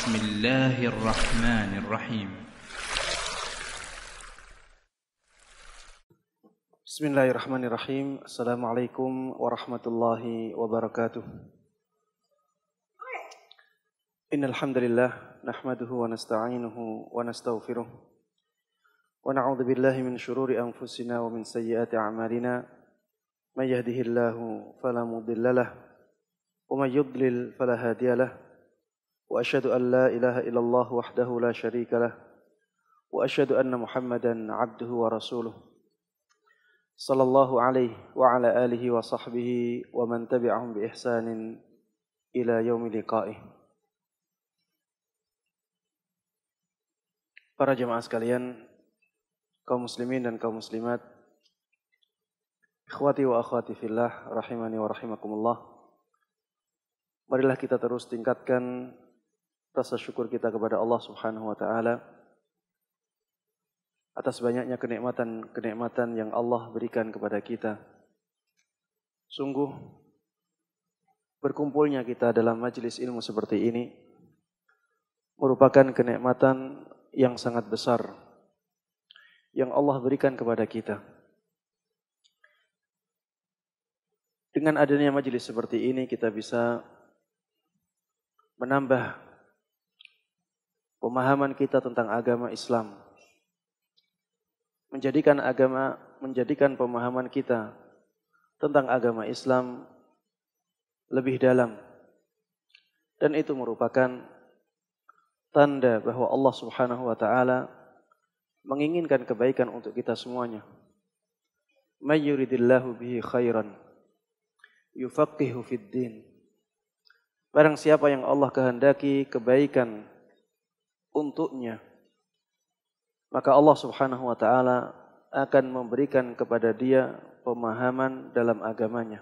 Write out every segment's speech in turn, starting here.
بسم الله الرحمن الرحيم بسم الله الرحمن الرحيم. Assalamualaikum warahmatullahi wabarakatuh. Innal hamdalillah nahmaduhu wa nasta'inuhu wa nastaghfiruh wa na'udzu billahi min shururi anfusina wa min sayyiati a'malina. May yahdihillahu fala mudilla lahu wa may yudlil fala hadiya lahu. Wa asyhadu an la ilaha illallah wahdahu la syarika lahu wa asyhadu anna Muhammadan 'abduhu wa rasuluh. Sallallahu alaihi wa ala alihi wa sahbihi wa man tabi'ahum bi ihsanin ila yaumil liqa'ih. Para jemaah sekalian, kaum muslimin dan kaum muslimat, ikhwati wa akhwati fillah, rahimani wa rahimakumullah. Marilah kita terus tingkatkan rasa syukur kita kepada Allah Subhanahu wa taala atas banyaknya kenikmatan yang Allah berikan kepada kita. Sungguh berkumpulnya kita dalam majelis ilmu seperti ini merupakan kenikmatan yang sangat besar yang Allah berikan kepada kita. Dengan adanya majelis seperti ini kita bisa menambah pemahaman kita tentang agama Islam. Menjadikan pemahaman kita tentang agama Islam lebih dalam. Dan itu merupakan tanda bahwa Allah Subhanahu wa taala menginginkan kebaikan untuk kita semuanya. May yuridillahu bihi khairan yufaqihu fid din. Barang siapa yang Allah kehendaki kebaikan untuknya, maka Allah Subhanahu wa taala akan memberikan kepada dia pemahaman dalam agamanya.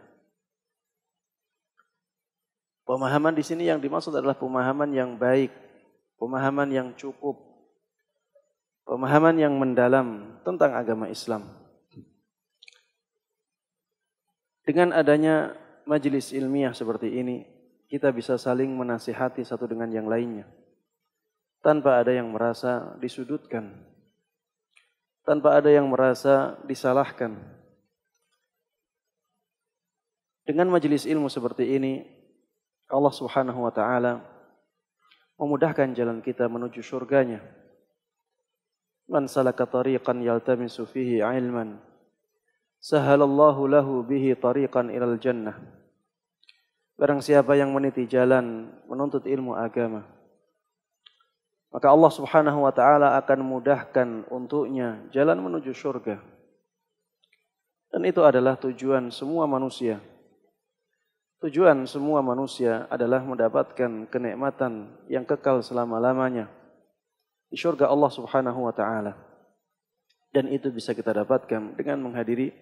Pemahaman di sini yang dimaksud adalah pemahaman yang baik, pemahaman yang cukup, pemahaman yang mendalam tentang agama Islam. Dengan adanya majelis ilmiah seperti ini, kita bisa saling menasihati satu dengan yang lainnya, tanpa ada yang merasa disudutkan, tanpa ada yang merasa disalahkan. Dengan majelis ilmu seperti ini, Allah Subhanahu wa taala memudahkan jalan kita menuju surganya. Man salaka tariqan yaltamisu fihi ilman, sahalallahu lahu bihi tariqan ilal jannah. Barang siapa yang meniti jalan menuntut ilmu agama, maka Allah Subhanahu wa taala akan mudahkan untuknya jalan menuju surga. Dan itu adalah tujuan semua manusia. Tujuan semua manusia adalah mendapatkan kenikmatan yang kekal selama-lamanya di surga Allah Subhanahu wa taala. Dan itu bisa kita dapatkan dengan menghadiri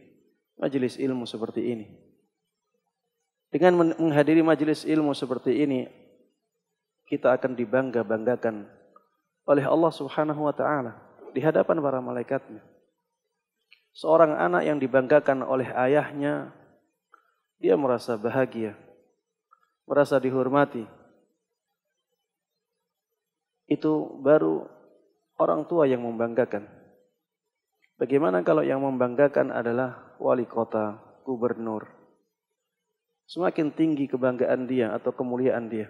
majelis ilmu seperti ini. Dengan menghadiri majelis ilmu seperti ini, kita akan dibangga-banggakan oleh Allah Subhanahu wa taala di hadapan para malaikatnya. Seorang anak yang dibanggakan oleh ayahnya, dia merasa bahagia, merasa dihormati. Itu baru orang tua yang membanggakan. Bagaimana kalau yang membanggakan adalah wali kota, gubernur? Semakin tinggi kebanggaan dia atau kemuliaan dia.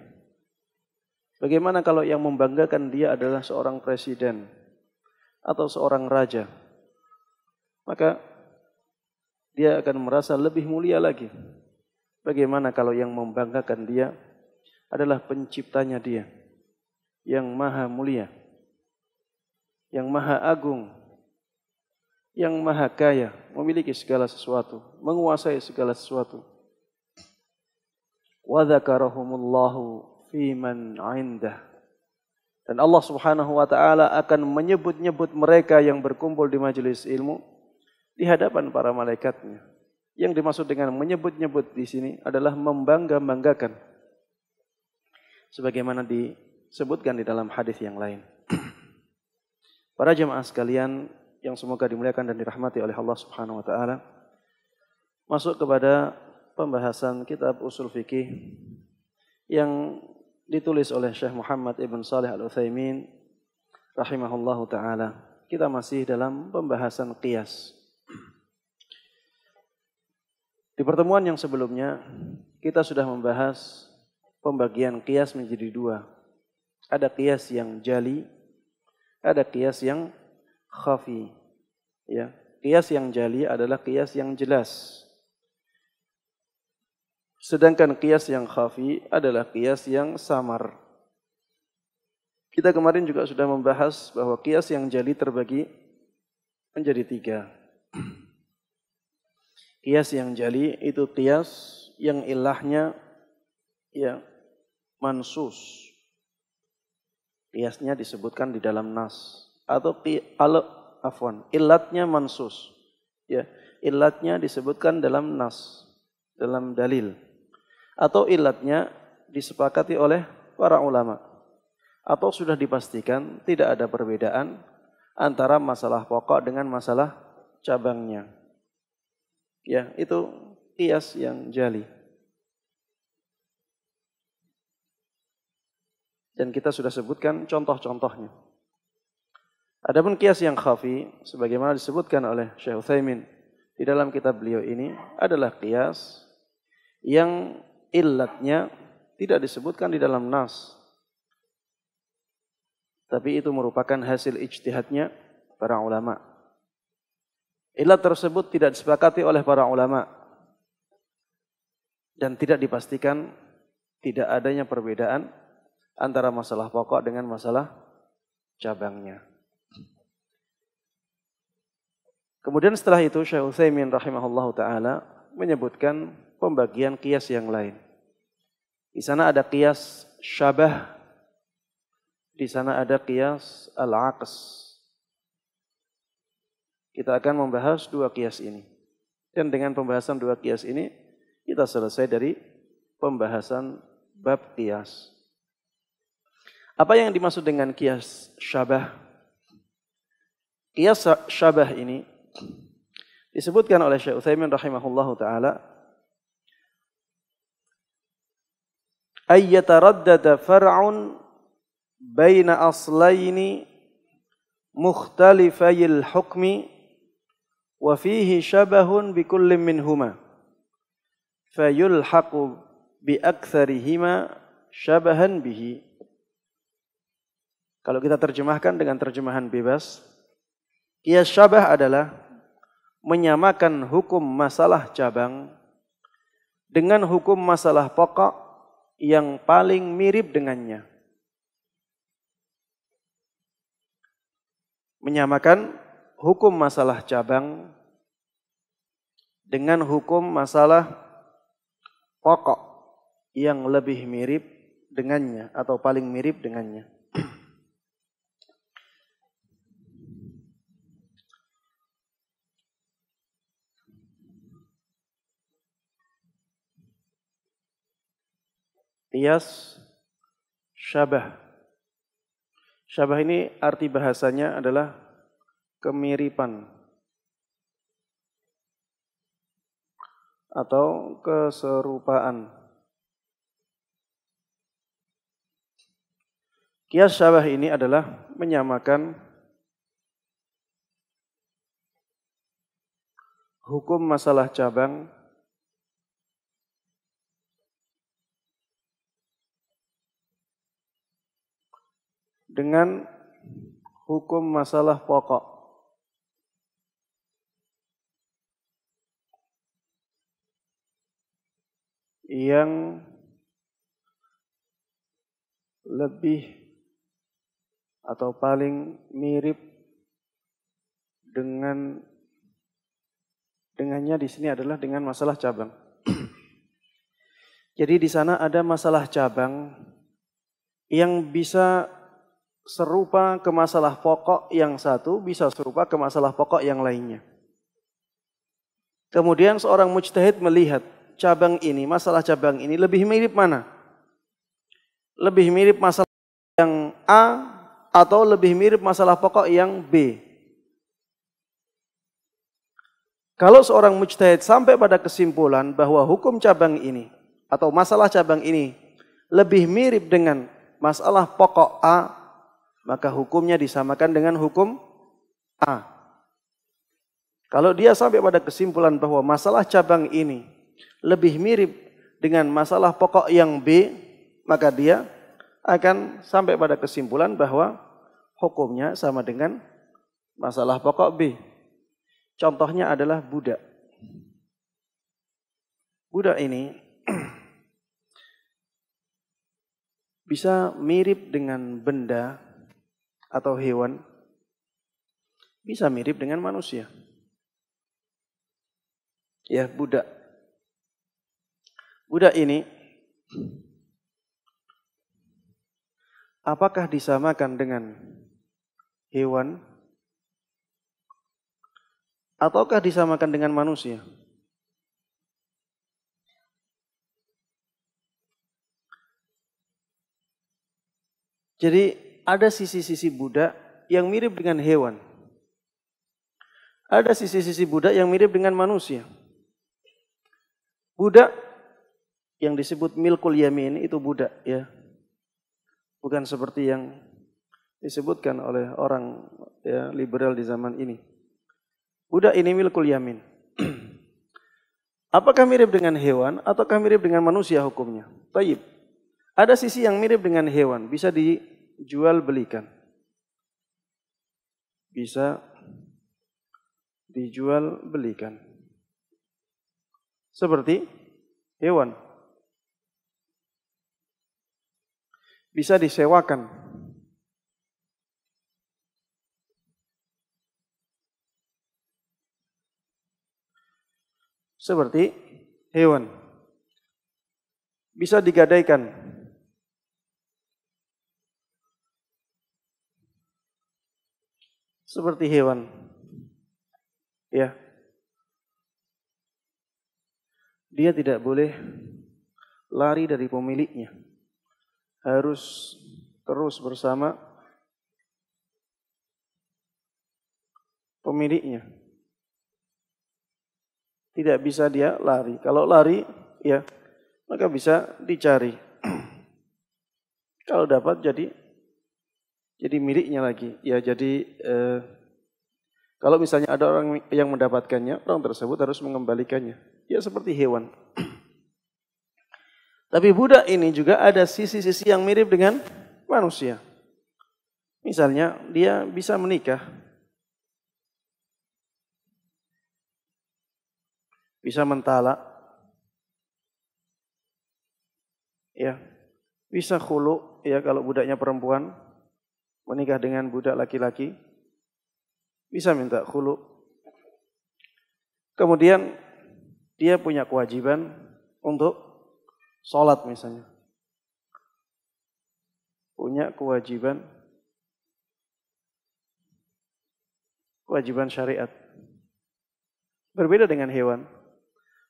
Bagaimana kalau yang membanggakan dia adalah seorang presiden atau seorang raja? Maka dia akan merasa lebih mulia lagi. Bagaimana kalau yang membanggakan dia adalah penciptanya dia, yang maha mulia, yang maha agung, yang maha kaya, memiliki segala sesuatu, menguasai segala sesuatu. Wa dzakarahumullahu fiman 'indah. Dan Allah Subhanahu wa taala akan menyebut-nyebut mereka yang berkumpul di majelis ilmu di hadapan para malaikatnya. Yang dimaksud dengan menyebut-nyebut di sini adalah membangga-banggakan. Sebagaimana disebutkan di dalam hadis yang lain. Para jemaah sekalian yang semoga dimuliakan dan dirahmati oleh Allah Subhanahu wa taala, masuk kepada pembahasan kitab usul fikih yang ditulis oleh Syekh Muhammad Ibn Shalih Al-Utsaimin rahimahullahu taala. Kita masih dalam pembahasan qiyas. Di pertemuan yang sebelumnya kita sudah membahas pembagian qiyas menjadi dua. Ada qiyas yang jali, ada qiyas yang khafi. Ya, qiyas yang jali adalah qiyas yang jelas. Sedangkan qiyas yang khafi adalah qiyas yang samar. Kita kemarin juga sudah membahas bahwa qiyas yang jali terbagi menjadi tiga. Qiyas yang jali itu qiyas yang ilahnya ya mansus. Qiyasnya disebutkan di dalam nas atau ilatnya mansus. Ya, ilatnya disebutkan dalam nas, dalam dalil. Atau ilatnya disepakati oleh para ulama. Atau sudah dipastikan tidak ada perbedaan antara masalah pokok dengan masalah cabangnya. Ya, itu qiyas yang jali. Dan kita sudah sebutkan contoh-contohnya. Adapun qiyas yang khafi, sebagaimana disebutkan oleh Syekh Utsaimin di dalam kitab beliau ini, adalah qiyas yang illatnya tidak disebutkan di dalam nas. Tapi itu merupakan hasil ijtihadnya para ulama. Illat tersebut tidak disepakati oleh para ulama. Dan tidak dipastikan tidak adanya perbedaan antara masalah pokok dengan masalah cabangnya. Kemudian setelah itu Syekh Utsaimin rahimahullahu taala menyebutkan pembagian qiyas yang lain. Di sana ada qiyas syabah, di sana ada qiyas al-aqs. Kita akan membahas dua qiyas ini. Dan dengan pembahasan dua qiyas ini, kita selesai dari pembahasan bab qiyas. Apa yang dimaksud dengan qiyas syabah? Qiyas syabah ini disebutkan oleh Syekh Utsaimin rahimahullahu taala ay yataraddada far'un baina aslaini mukhtalifayil hukmi wa fihi syabahun bi kullin minhuma fayulhaqu bi aktsarihima syabahan bihi. Kalau kita terjemahkan dengan terjemahan bebas, qiyas syabah adalah menyamakan hukum masalah cabang dengan hukum masalah pokok yang paling mirip dengannya. Menyamakan hukum masalah cabang dengan hukum masalah pokok yang lebih mirip dengannya atau paling mirip dengannya. Qiyas syabah. Syabah ini arti bahasanya adalah kemiripan atau keserupaan. Qiyas syabah ini adalah menyamakan hukum masalah cabang dengan hukum masalah pokok. Yang lebih atau paling mirip dengannya di sini adalah dengan masalah cabang. Jadi di sana ada masalah cabang yang bisa serupa ke masalah pokok yang satu, bisa serupa ke masalah pokok yang lainnya. Kemudian seorang mujtahid melihat cabang ini, masalah cabang ini lebih mirip mana? Lebih mirip masalah yang A atau lebih mirip masalah pokok yang B? Kalau seorang mujtahid sampai pada kesimpulan bahwa hukum cabang ini atau masalah cabang ini lebih mirip dengan masalah pokok A, maka hukumnya disamakan dengan hukum A. Kalau dia sampai pada kesimpulan bahwa masalah cabang ini lebih mirip dengan masalah pokok yang B, maka dia akan sampai pada kesimpulan bahwa hukumnya sama dengan masalah pokok B. Contohnya adalah budak. Budak ini bisa mirip dengan benda atau hewan, bisa mirip dengan manusia. Ya, budak. Budak ini apakah disamakan dengan hewan ataukah disamakan dengan manusia? Jadi ada sisi-sisi budak yang mirip dengan hewan. Ada sisi-sisi budak yang mirip dengan manusia. Budak yang disebut milkul yamin itu budak, ya. Bukan seperti yang disebutkan oleh orang ya, liberal di zaman ini. Budak ini milkul yamin. Apakah mirip dengan hewan ataukah mirip dengan manusia hukumnya? Baik. Ada sisi yang mirip dengan hewan, bisa dijual belikan. Bisa dijual belikan. Seperti hewan. Bisa disewakan. Seperti hewan. Bisa digadaikan. Seperti hewan. Ya. Dia tidak boleh lari dari pemiliknya. Harus terus bersama pemiliknya. Tidak bisa dia lari. Kalau lari, ya, maka bisa dicari. Kalau dapat jadi miliknya lagi. Ya, jadi kalau misalnya ada orang yang mendapatkannya, orang tersebut harus mengembalikannya. Ya, seperti hewan. Tapi budak ini juga ada sisi-sisi yang mirip dengan manusia. Misalnya dia bisa menikah. Bisa mentalak. Ya. Bisa khulu, ya, kalau budaknya perempuan menikah dengan budak laki-laki. Bisa minta khulu. Kemudian dia punya kewajiban untuk sholat misalnya. Punya kewajiban syariat. Berbeda dengan hewan.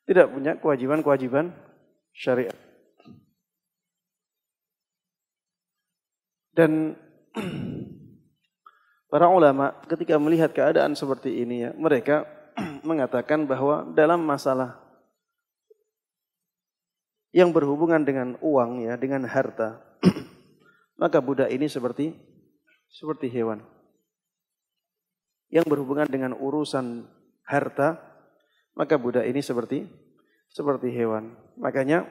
Tidak punya kewajiban syariat. Dan para ulama ketika melihat keadaan seperti ini, ya, mereka mengatakan bahwa dalam masalah yang berhubungan dengan uang, ya, dengan harta, maka budak ini seperti hewan. Yang berhubungan dengan urusan harta, maka budak ini seperti hewan. Makanya,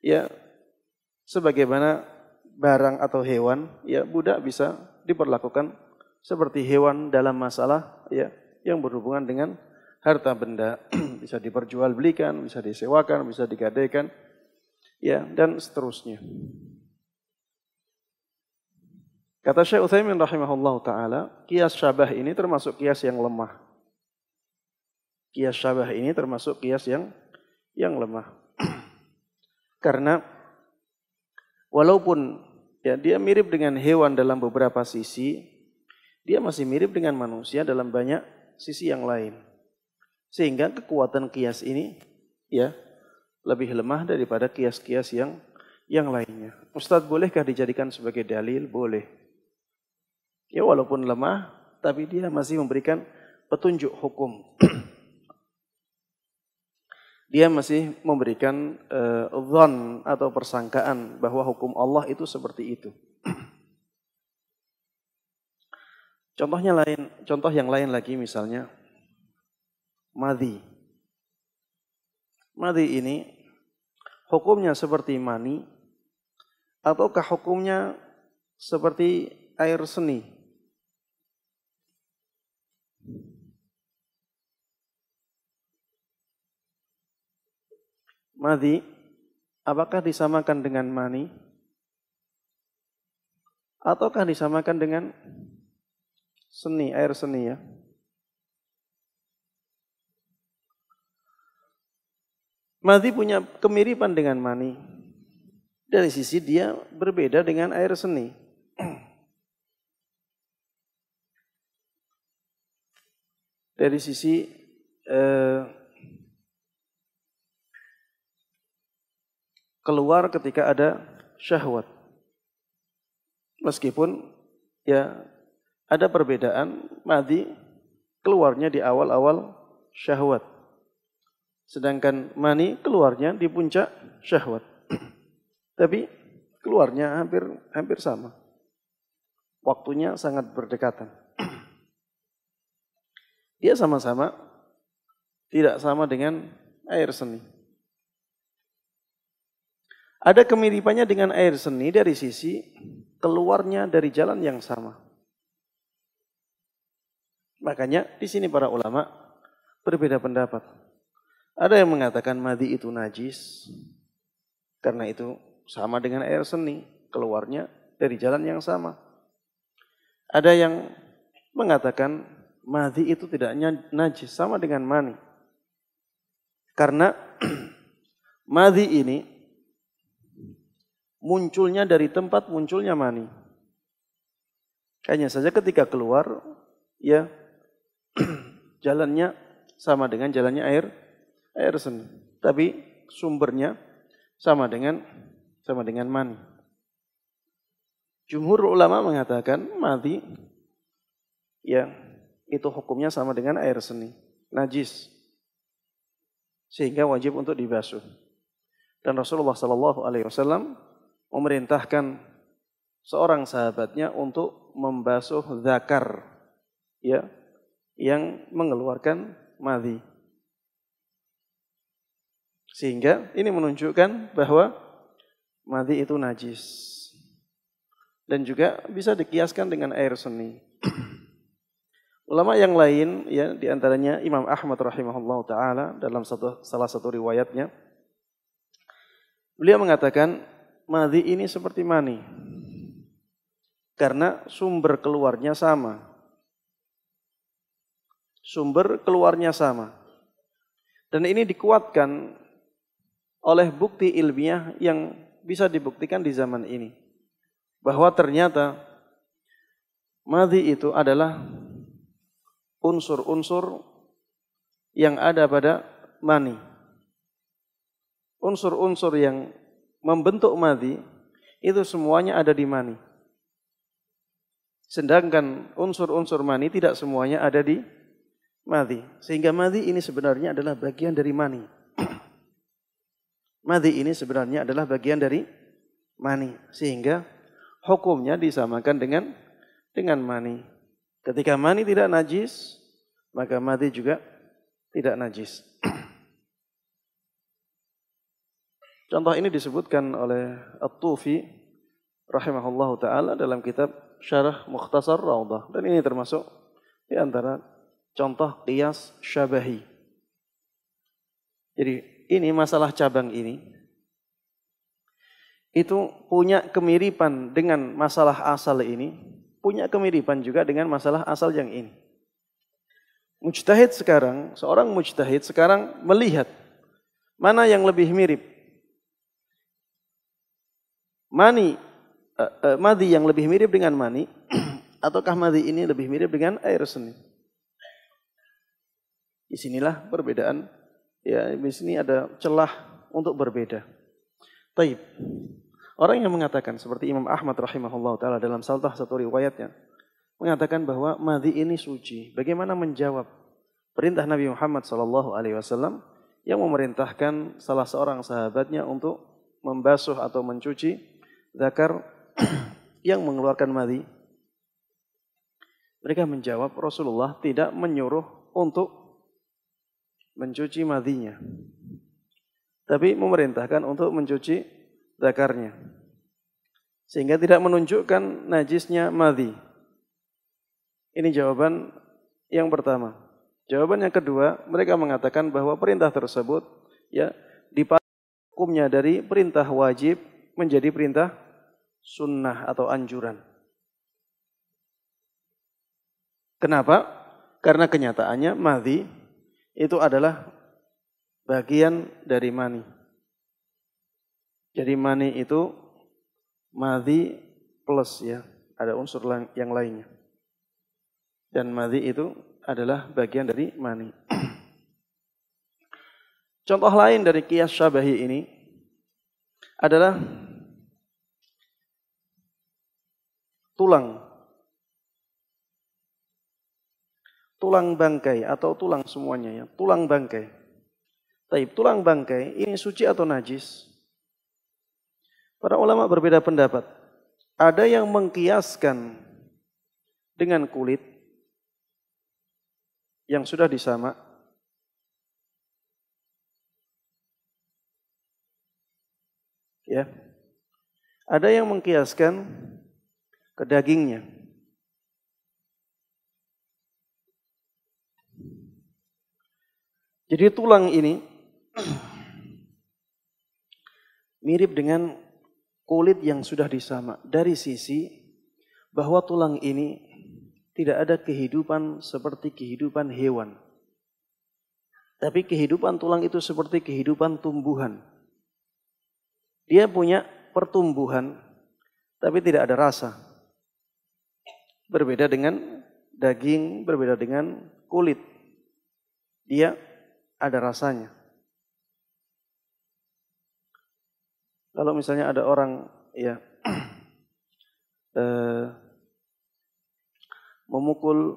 ya, sebagaimana barang atau hewan, ya, budak bisa diperlakukan seperti hewan dalam masalah, ya, yang berhubungan dengan harta benda. Bisa diperjualbelikan, bisa disewakan, bisa digadaikan, ya, dan seterusnya. Kata Syekh Utsaimin rahimahullah ta'ala, qiyas syabah ini termasuk qiyas yang lemah. Qiyas syabah ini termasuk qiyas yang lemah. Karena walaupun, ya, dia mirip dengan hewan dalam beberapa sisi, dia masih mirip dengan manusia dalam banyak sisi yang lain. Sehingga kekuatan qiyas ini, ya, lebih lemah daripada qiyas-qiyas yang lainnya. Ustadz, bolehkah dijadikan sebagai dalil? Boleh. Ya, walaupun lemah, tapi dia masih memberikan petunjuk hukum. dia masih memberikan dzan atau persangkaan bahwa hukum Allah itu seperti itu. Contoh yang lain lagi misalnya madhi. Madhi ini hukumnya seperti mani ataukah hukumnya seperti air seni? Madhi apakah disamakan dengan mani ataukah disamakan dengan seni, air seni ya? Madhi punya kemiripan dengan mani. Dari sisi dia berbeda dengan air seni. Dari sisi keluar ketika ada syahwat. Meskipun ya ada perbedaan, madhi keluarnya di awal-awal syahwat. Sedangkan mani keluarnya di puncak syahwat. Tapi keluarnya hampir sama. Waktunya sangat berdekatan. Dia sama-sama tidak sama dengan air seni. Ada kemiripannya dengan air seni dari sisi keluarnya dari jalan yang sama. Makanya di sini para ulama berbeda pendapat. Ada yang mengatakan madhi itu najis karena itu sama dengan air seni, keluarnya dari jalan yang sama. Ada yang mengatakan madhi itu tidak najis, sama dengan mani. Karena madhi ini munculnya dari tempat munculnya mani. Hanya saja ketika keluar, ya jalannya sama dengan jalannya air seni. Tapi sumbernya sama dengan mani. Jumhur ulama mengatakan madhi ya itu hukumnya sama dengan air seni, najis. Sehingga wajib untuk dibasuh. Dan Rasulullah sallallahu alaihi wasallam memerintahkan seorang sahabatnya untuk membasuh zakar ya yang mengeluarkan madhi. Sehingga ini menunjukkan bahwa madhi itu najis. Dan juga bisa dikiaskan dengan air seni. Ulama yang lain ya di antaranya Imam Ahmad rahimahullah taala dalam salah satu riwayatnya beliau mengatakan madhi ini seperti mani. Karena sumber keluarnya sama. Sumber keluarnya sama. Dan ini dikuatkan oleh bukti ilmiah yang bisa dibuktikan di zaman ini. Bahwa ternyata madhi itu adalah unsur-unsur yang ada pada mani. Unsur-unsur yang membentuk madhi itu semuanya ada di mani. Sedangkan unsur-unsur mani tidak semuanya ada di madhi. Sehingga madhi ini sebenarnya adalah bagian dari mani. Madhi ini sebenarnya adalah bagian dari mani. Sehingga hukumnya disamakan dengan mani. Ketika mani tidak najis, maka madhi juga tidak najis. Contoh ini disebutkan oleh At-Tufi rahimahullahu taala dalam kitab Syarah Mukhtasar Raudhah. Dan ini termasuk di antara contoh qiyas syabahi. Jadi ini masalah cabang ini itu punya kemiripan dengan masalah asal ini, punya kemiripan juga dengan masalah asal yang ini. Mujtahid sekarang, seorang mujtahid sekarang melihat mana yang lebih mirip. Madhi yang lebih mirip dengan mani ataukah madhi ini lebih mirip dengan air seni. Di sinilah perbedaan. Ya, di sini ada celah untuk berbeda. Taib. Orang yang mengatakan seperti Imam Ahmad rahimahullah taala dalam salah satu riwayatnya mengatakan bahwa madhi ini suci. Bagaimana menjawab perintah Nabi Muhammad sallallahu alaihi wasallam yang memerintahkan salah seorang sahabatnya untuk membasuh atau mencuci zakar yang mengeluarkan madhi. Mereka menjawab, Rasulullah tidak menyuruh untuk mencuci madhinya, tapi memerintahkan untuk mencuci zakarnya, sehingga tidak menunjukkan najisnya madhi. Ini jawaban yang pertama. Jawaban yang kedua, mereka mengatakan bahwa perintah tersebut ya dipasang hukumnya dari perintah wajib menjadi perintah sunnah atau anjuran. Kenapa? Karena kenyataannya madhi itu adalah bagian dari mani. Jadi mani itu madhi plus ya, ada unsur yang lainnya. Dan madhi itu adalah bagian dari mani. Contoh lain dari qiyas syabahi ini adalah tulang bangkai atau tulang semuanya ya, tulang bangkai. Taib, tulang bangkai ini suci atau najis? Para ulama berbeda pendapat. Ada yang mengkiaskan dengan kulit yang sudah disamak. Ya. Ada yang mengkiaskan ke dagingnya. Jadi tulang ini mirip dengan kulit yang sudah disamak dari sisi bahwa tulang ini tidak ada kehidupan seperti kehidupan hewan. Tapi kehidupan tulang itu seperti kehidupan tumbuhan. Dia punya pertumbuhan tapi tidak ada rasa. Berbeda dengan daging, berbeda dengan kulit. Dia ada rasanya. Kalau misalnya ada orang ya memukul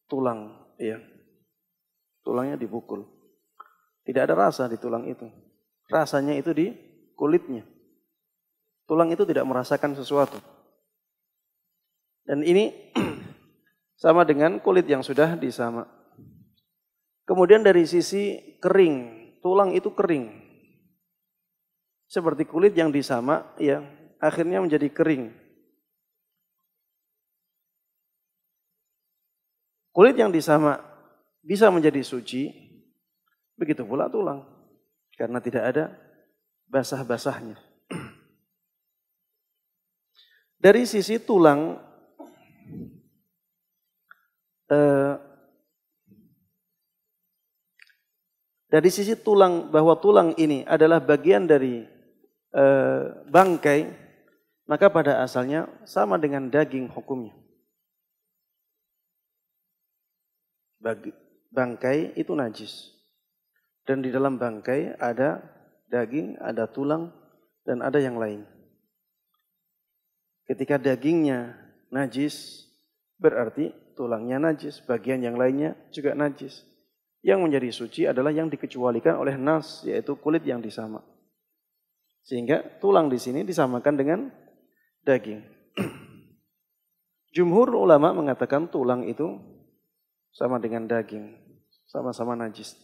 tulang, ya, tulangnya dipukul, tidak ada rasa di tulang itu. Rasanya itu di kulitnya. Tulang itu tidak merasakan sesuatu. Dan ini sama dengan kulit yang sudah disamak. Kemudian dari sisi kering, tulang itu kering. Seperti kulit yang disamak, ya, akhirnya menjadi kering. Kulit yang disamak bisa menjadi suci, begitu pula tulang. Karena tidak ada basah-basahnya. Dari sisi tulang, dari sisi tulang, bahwa tulang ini adalah bagian dari bangkai, maka pada asalnya sama dengan daging hukumnya. Bangkai itu najis. Dan di dalam bangkai ada daging, ada tulang, dan ada yang lain. Ketika dagingnya najis, berarti tulangnya najis, bagian yang lainnya juga najis. Yang menjadi suci adalah yang dikecualikan oleh nas, yaitu kulit yang disamak. Sehingga tulang di sini disamakan dengan daging. Jumhur ulama mengatakan tulang itu sama dengan daging, sama-sama najis.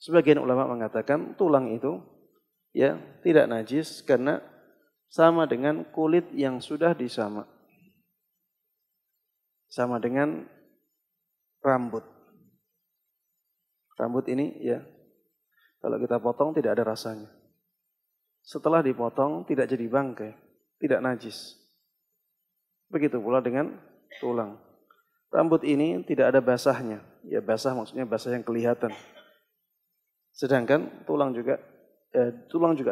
Sebagian ulama mengatakan tulang itu ya tidak najis karena sama dengan kulit yang sudah disamak. Sama dengan rambut. Rambut ini ya kalau kita potong tidak ada rasanya. Setelah dipotong tidak jadi bangkai, tidak najis. Begitu pula dengan tulang. Rambut ini tidak ada basahnya. Ya basah maksudnya basah yang kelihatan. Sedangkan tulang juga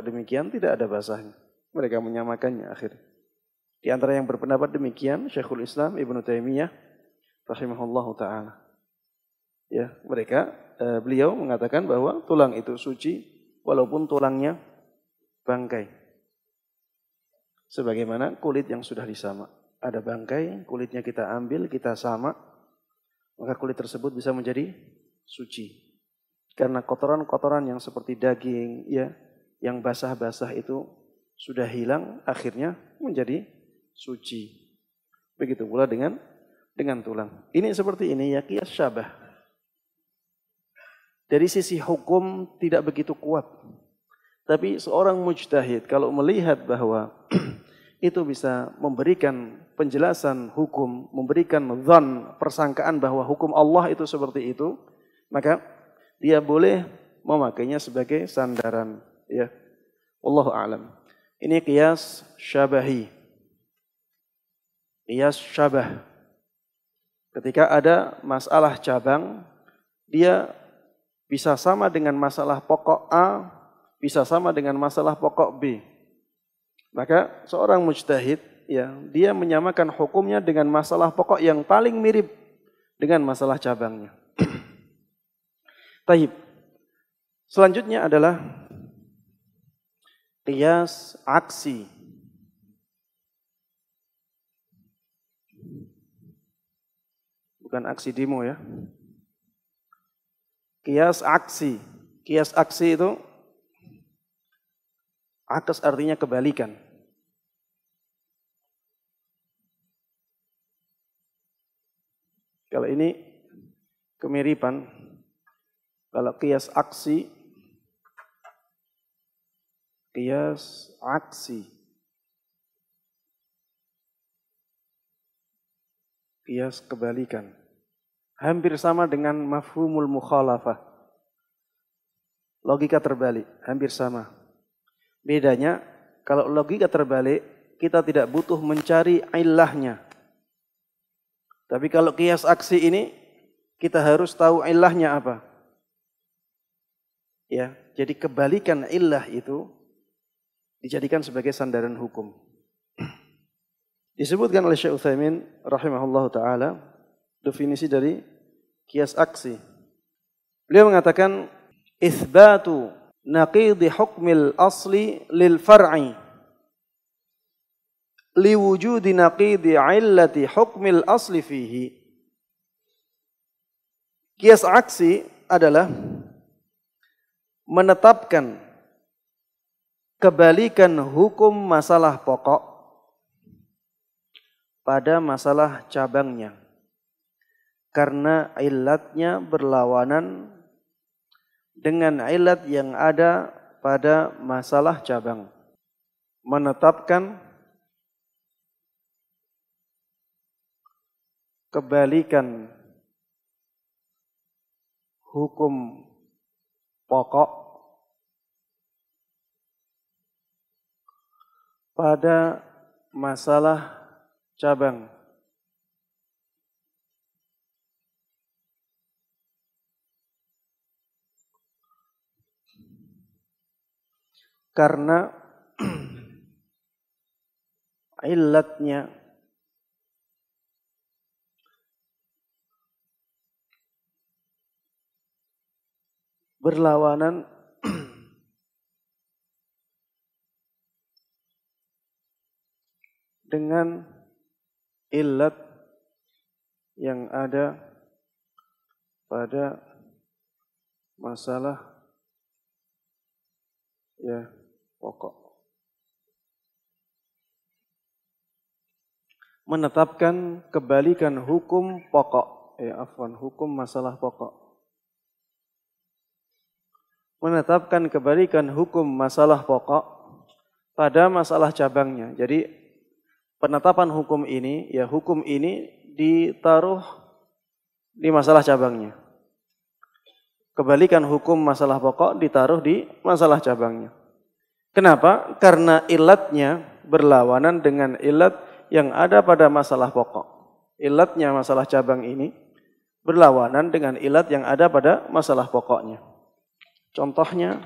demikian tidak ada basahnya. Mereka menyamakannya akhirnya. Di antara yang berpendapat demikian Syekhul Islam Ibnu Taimiyah rahimahullahu taala. Ya, beliau mengatakan bahwa tulang itu suci walaupun tulangnya bangkai. Sebagaimana kulit yang sudah disamak. Ada bangkai, kulitnya kita ambil, kita samak, maka kulit tersebut bisa menjadi suci. Karena kotoran-kotoran yang seperti daging, ya, yang basah-basah itu sudah hilang, akhirnya menjadi suci. Begitu pula dengan tulang. Ini seperti ini ya, qiyas syabah. Dari sisi hukum tidak begitu kuat. Tapi seorang mujtahid kalau melihat bahwa itu bisa memberikan penjelasan hukum, memberikan dzan, persangkaan bahwa hukum Allah itu seperti itu, maka dia boleh memakainya sebagai sandaran, ya. Wallahu a'lam. Ini qiyas syabahi. Qiyas syabah. Ketika ada masalah cabang, dia bisa sama dengan masalah pokok A, bisa sama dengan masalah pokok B. Maka seorang mujtahid, ya, dia menyamakan hukumnya dengan masalah pokok yang paling mirip dengan masalah cabangnya. Taib. Selanjutnya adalah qiyas aksi. Bukan aksi demo ya. Qiyas aksi. Qiyas aksi itu akas artinya kebalikan. Kalau ini kemiripan. Kalau qiyas aksi, qiyas aksi, qiyas kebalikan. Hampir sama dengan mafhumul mukhalafah. Logika terbalik, hampir sama. Bedanya, kalau logika terbalik, kita tidak butuh mencari illahnya. Tapi kalau qiyas aksi ini, kita harus tahu illahnya apa. Ya, jadi kebalikan illah itu dijadikan sebagai sandaran hukum. Disebutkan oleh Syekh Utsaimin rahimahullahu taala definisi dari qiyas aksi. Beliau mengatakan itsbatu naqidi hukmil asli lil far'i liwujudi naqidi illati hukmil asli fihi. Qiyas aksi adalah menetapkan kebalikan hukum masalah pokok pada masalah cabangnya. Karena illatnya berlawanan dengan illat yang ada pada masalah cabang. Menetapkan kebalikan hukum pokok pada masalah cabang. Karena illatnya berlawanan dengan illat yang ada pada masalah ya pokok. Menetapkan kebalikan hukum pokok, hukum masalah pokok. Menetapkan kebalikan hukum masalah pokok pada masalah cabangnya. Jadi penetapan hukum ini, ya hukum ini ditaruh di masalah cabangnya. Kebalikan hukum masalah pokok ditaruh di masalah cabangnya. Kenapa? Karena ilatnya berlawanan dengan ilat yang ada pada masalah pokok. Ilatnya masalah cabang ini berlawanan dengan ilat yang ada pada masalah pokoknya. Contohnya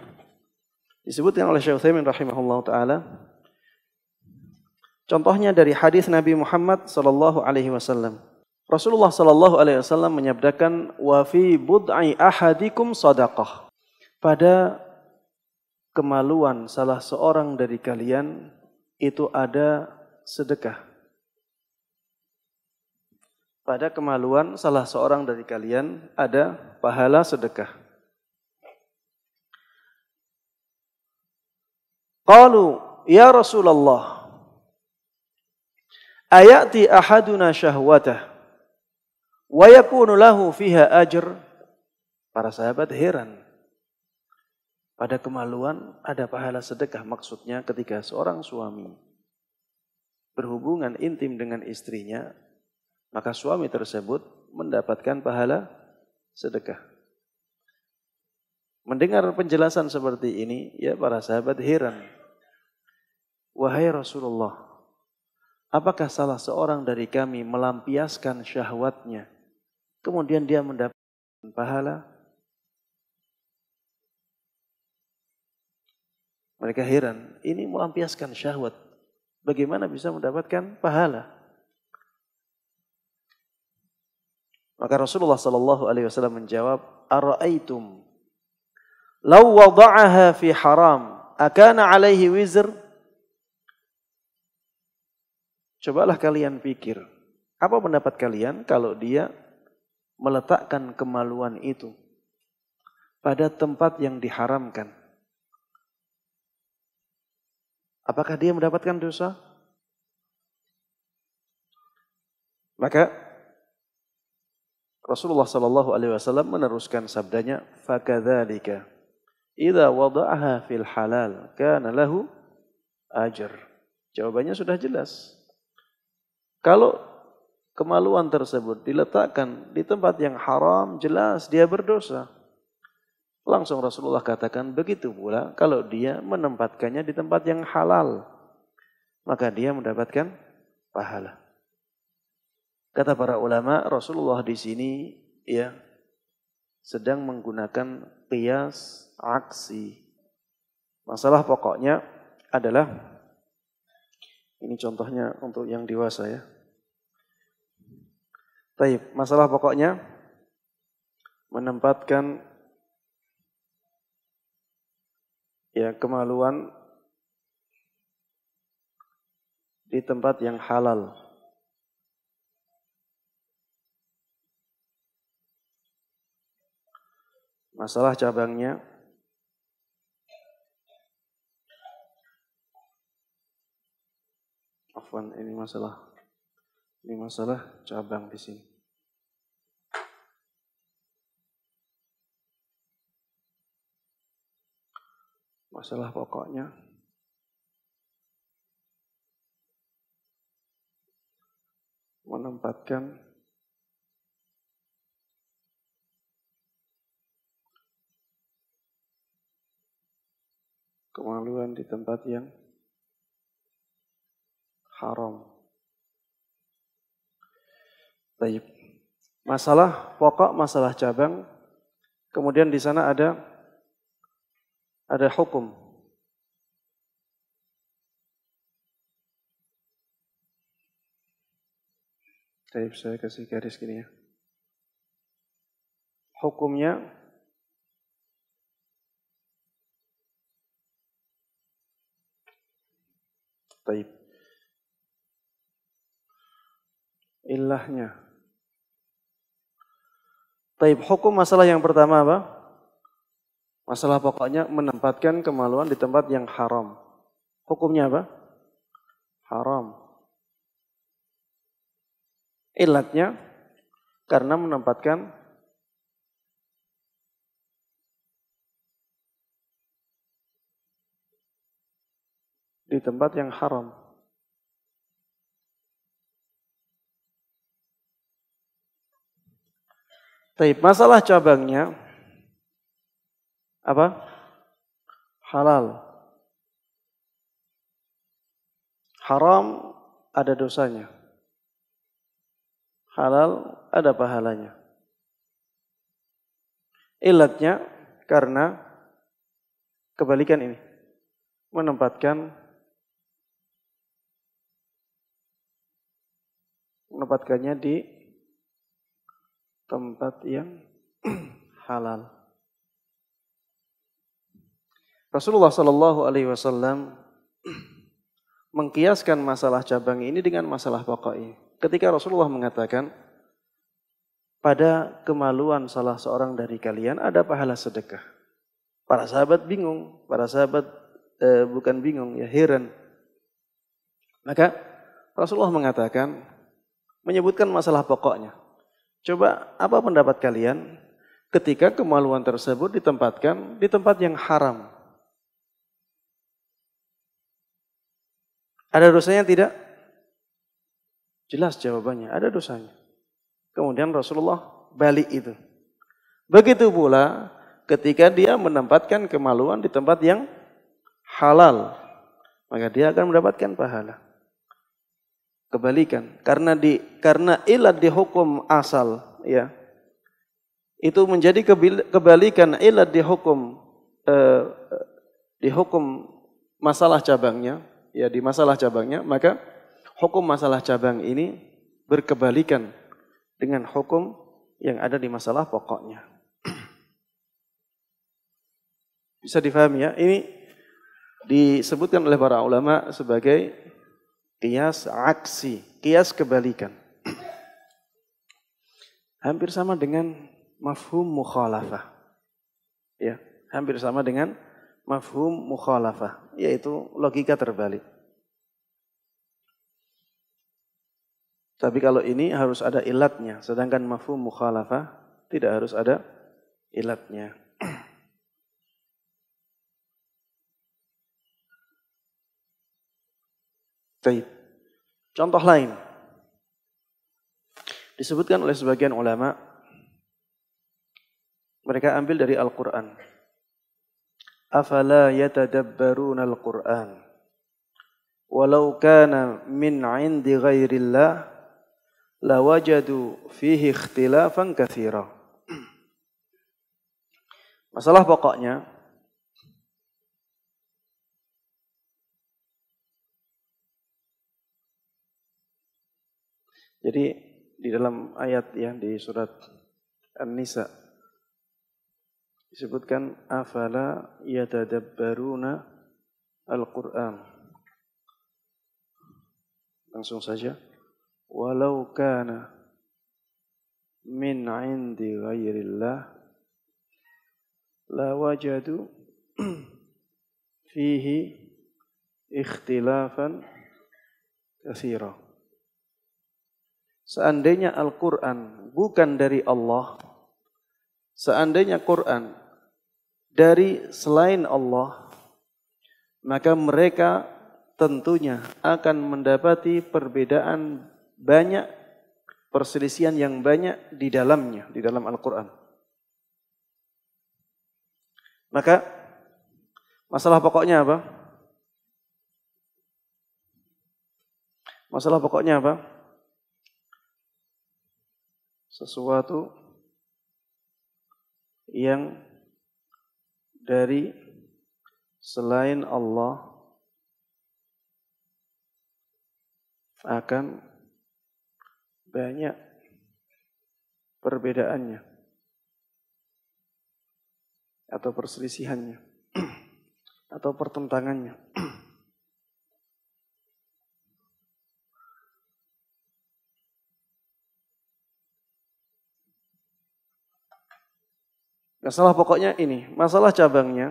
disebutkan oleh Syekh Utsaimin rahimahullah taala. Contohnya dari hadis Nabi Muhammad sallallahu alaihi wasallam. Rasulullah sallallahu alaihi wasallam menyabdakan wa fi bud'i ahadikum shadaqah. Pada kemaluan salah seorang dari kalian itu ada sedekah. Pada kemaluan salah seorang dari kalian ada pahala sedekah. Qalu, ya Rasulullah, ayati ahaduna syahwatah wa yakunu lahu fiha ajr. Para sahabat heran. Pada kemaluan ada pahala sedekah. Maksudnya ketika seorang suami berhubungan intim dengan istrinya, maka suami tersebut mendapatkan pahala sedekah. Mendengar penjelasan seperti ini, ya para sahabat heran. Wahai Rasulullah, apakah salah seorang dari kami melampiaskan syahwatnya, kemudian dia mendapatkan pahala? Mereka heran, ini melampiaskan syahwat, bagaimana bisa mendapatkan pahala? Maka Rasulullah sallallahu alaihi wasallam menjawab, "Ara'aitum law wada'aha fi haram, akana 'alaihi wizr?" Cobalah kalian pikir, apa pendapat kalian kalau dia meletakkan kemaluan itu pada tempat yang diharamkan? Apakah dia mendapatkan dosa? Maka Rasulullah sallallahu alaihi wasallam meneruskan sabdanya, "Fakadzalika idza wada'aha fil halal kana lahu ajr." Jawabannya sudah jelas. Kalau kemaluan tersebut diletakkan di tempat yang haram, jelas dia berdosa. Langsung Rasulullah katakan, begitu pula kalau dia menempatkannya di tempat yang halal, maka dia mendapatkan pahala. Kata para ulama, Rasulullah di sini ya sedang menggunakan qiyas aksi. Masalah pokoknya adalah, ini contohnya untuk yang dewasa ya. Taib, masalah pokoknya menempatkan ya kemaluan di tempat yang halal. Masalah cabangnya afwan, ini masalah cabang di sini. Masalah pokoknya menempatkan kemaluan di tempat yang haram. Baik. Masalah pokok, masalah cabang. Kemudian di sana ada hukum. Baik, saya kasih garis gini ya. Hukumnya baik. Ilahnya. Baik, hukum masalah yang pertama apa? Masalah pokoknya menempatkan kemaluan di tempat yang haram. Hukumnya apa? Haram. Ilatnya karena menempatkan di tempat yang haram. Baik, masalah cabangnya apa? Halal. Haram ada dosanya. Halal ada pahalanya. Ilatnya karena kebalikan ini. Menempatkannya di tempat yang halal. Rasulullah sallallahu alaihi wasallam mengkiaskan masalah cabang ini dengan masalah pokok ini. Ketika Rasulullah mengatakan, pada kemaluan salah seorang dari kalian ada pahala sedekah. Para sahabat bingung, para sahabat bukan bingung ya, heran. Maka Rasulullah mengatakan, menyebutkan masalah pokoknya. Coba apa pendapat kalian ketika kemaluan tersebut ditempatkan di tempat yang haram? Ada dosanya tidak? Jelas jawabannya, ada dosanya. Kemudian Rasulullah balik itu. Begitu pula ketika dia menempatkan kemaluan di tempat yang halal, maka dia akan mendapatkan pahala. Kebalikan, karena ilat di hukum asal, ya, itu menjadi kebalikan ilat di hukum masalah cabangnya, ya, di masalah cabangnya, maka hukum masalah cabang ini berkebalikan dengan hukum yang ada di masalah pokoknya. Bisa difahami ya? Ini disebutkan oleh para ulama sebagai qiyas aksi, qiyas kebalikan. Hampir sama dengan mafhum mukhalafah. Ya, hampir sama dengan mafhum mukhalafah, yaitu logika terbalik. Tapi kalau ini harus ada ilatnya, sedangkan mafhum mukhalafah tidak harus ada ilatnya. Baik. Contoh lain. Disebutkan oleh sebagian ulama, mereka ambil dari Al-Quran. Afala yatadabbaruna al-Quran. Walau kana min 'indi ghairillah lawajadu fihi ikhtilafan katsira. Masalah pokoknya, jadi di dalam ayat ya di surat An-Nisa disebutkan afala yatadabbaruna al-Qur'an. Langsung saja. Walau kana min 'indi ghairillah la wajadu fihi ikhtilafan katsira. Seandainya Al-Quran bukan dari Allah, seandainya Quran dari selain Allah, maka mereka tentunya akan mendapati perbedaan banyak, perselisihan yang banyak di dalamnya, di dalam Al-Quran. Maka masalah pokoknya apa? Masalah pokoknya apa? Sesuatu yang dari selain Allah akan banyak perbedaannya atau perselisihannya atau pertentangannya. Masalah pokoknya ini, masalah cabangnya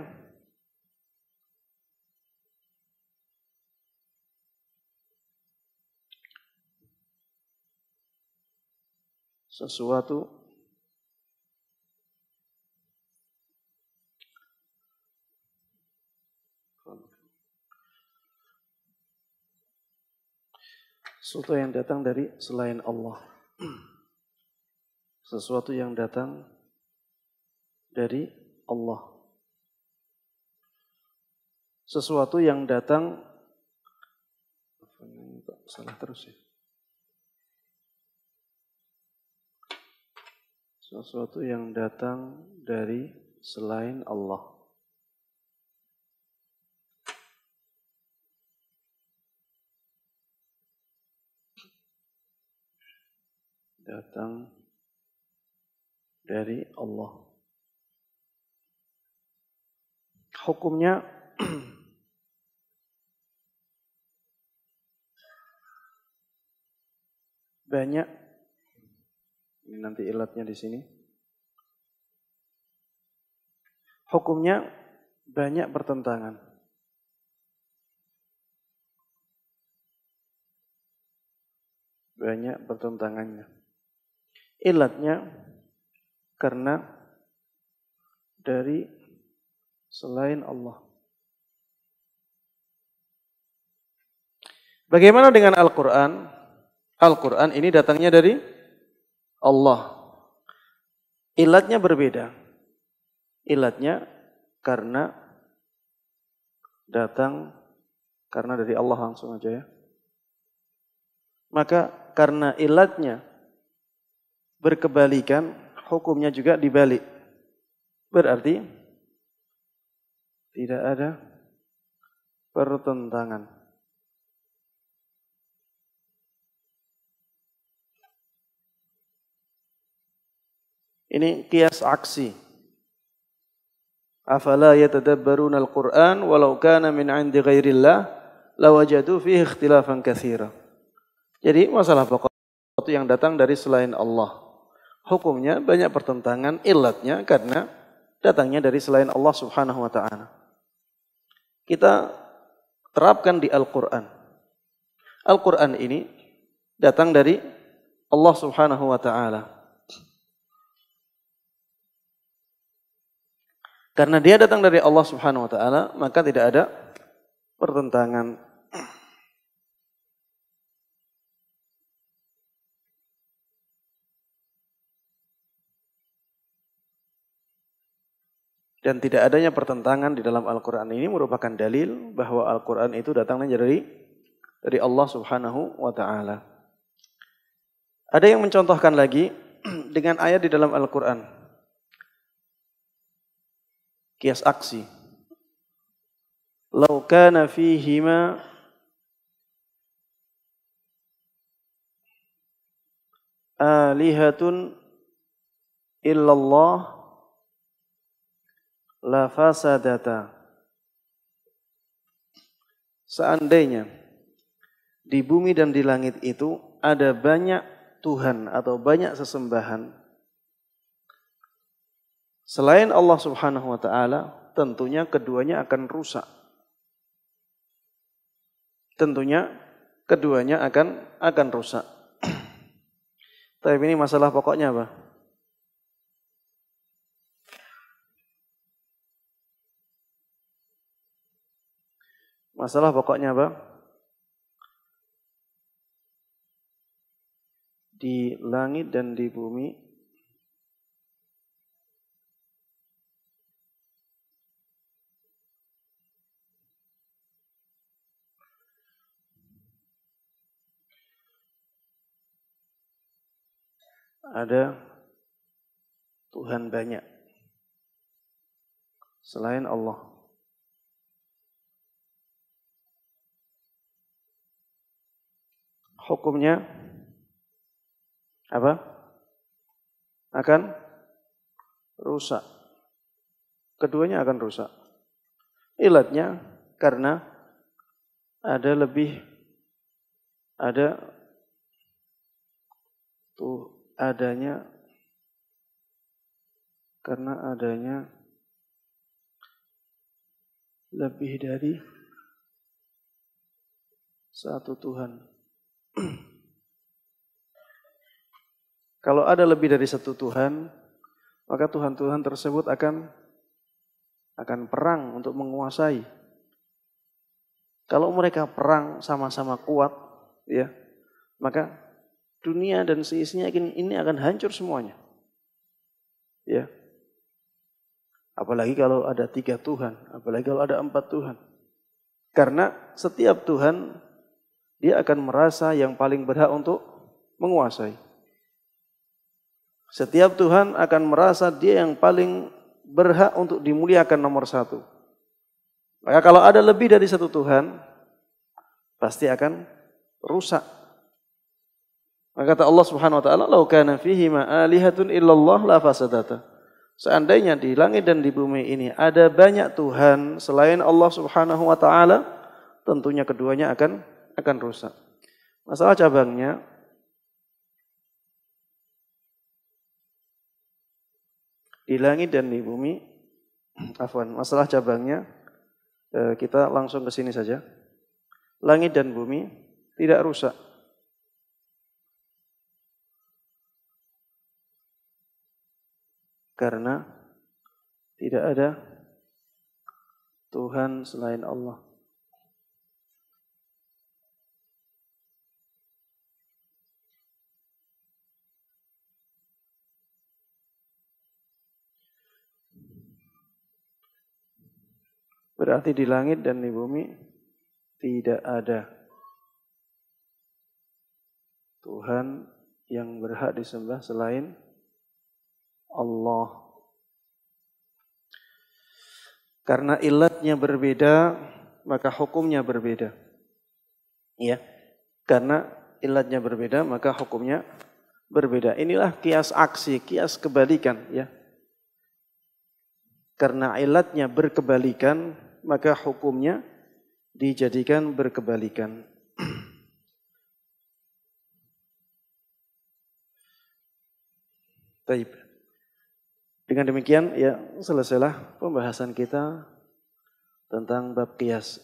sesuatu yang datang dari selain Allah. Sesuatu yang datang dari Allah. Sesuatu yang datang, salah terus ya. Sesuatu yang datang dari selain Allah. Datang dari Allah. Hukumnya banyak. Ini nanti ilatnya di sini. Hukumnya banyak pertentangan. banyak pertentangannya. Ilatnya karena dari selain Allah. Bagaimana dengan Al-Quran? Al-Quran ini datangnya dari Allah. Ilatnya berbeda. Ilatnya karena datang karena dari Allah langsung aja ya. Maka karena ilatnya berkebalikan, hukumnya juga dibalik. Berarti tidak ada pertentangan. Ini qiyas aksi. Afala yatadabbaruna al-Qur'an walau kana min 'indi ghairillah lawajadu fihi ikhtilafan katsira. Jadi masalah pokok itu yang datang dari selain Allah. Hukumnya banyak pertentangan, ilatnya karena datangnya dari selain Allah Subhanahu wa taala. Kita terapkan di Al-Qur'an. Al-Qur'an ini datang dari Allah Subhanahu wa taala. Karena dia datang dari Allah Subhanahu wa taala, maka tidak ada pertentangan. Dan tidak adanya pertentangan di dalam Al-Quran ini merupakan dalil bahwa Al-Quran itu datangnya dari Allah Subhanahu wa taala. Ada yang mencontohkan lagi dengan ayat di dalam Al-Quran. Qiyas aksi. Lau kana fihima alihatun illallah la fasadata. Seandainya di bumi dan di langit itu ada banyak Tuhan atau banyak sesembahan selain Allah Subhanahu wa taala, tentunya keduanya akan rusak. Tentunya keduanya akan rusak. Tapi ini masalah pokoknya apa? Masalah pokoknya apa? Di langit dan di bumi ada Tuhan banyak selain Allah. Hukumnya apa? Akan rusak. Keduanya akan rusak. Ilatnya karena ada adanya lebih dari satu Tuhan. Kalau ada lebih dari satu Tuhan, maka Tuhan-Tuhan tersebut akan perang untuk menguasai. Kalau mereka perang sama-sama kuat, ya, maka dunia dan seisinya ini akan hancur semuanya. Ya. Apalagi kalau ada 3 Tuhan, apalagi kalau ada 4 Tuhan. Karena setiap Tuhan dia akan merasa yang paling berhak untuk menguasai. Setiap Tuhan akan merasa dia yang paling berhak untuk dimuliakan nomor 1. Maka kalau ada lebih dari satu Tuhan, pasti akan rusak. Maka kata Allah Subhanahu wa taala, "Lau kana fihi ma alihatun illallah la fasadata." Seandainya di langit dan di bumi ini ada banyak Tuhan selain Allah Subhanahu wa taala, tentunya keduanya akan rusak. Masalah cabangnya di langit dan di bumi, masalah cabangnya kita langsung ke sini saja. Langit dan bumi tidak rusak. Karena tidak ada Tuhan selain Allah. Berarti di langit dan di bumi tidak ada Tuhan yang berhak disembah selain Allah. Karena ilatnya berbeda, maka hukumnya berbeda. Ya. Karena ilatnya berbeda, maka hukumnya berbeda. Inilah kias aksi, kias kebalikan, ya. Karena ilatnya berkebalikan, maka hukumnya dijadikan berkebalikan. Baik. Dengan demikian, ya, selesailah pembahasan kita tentang bab qiyas.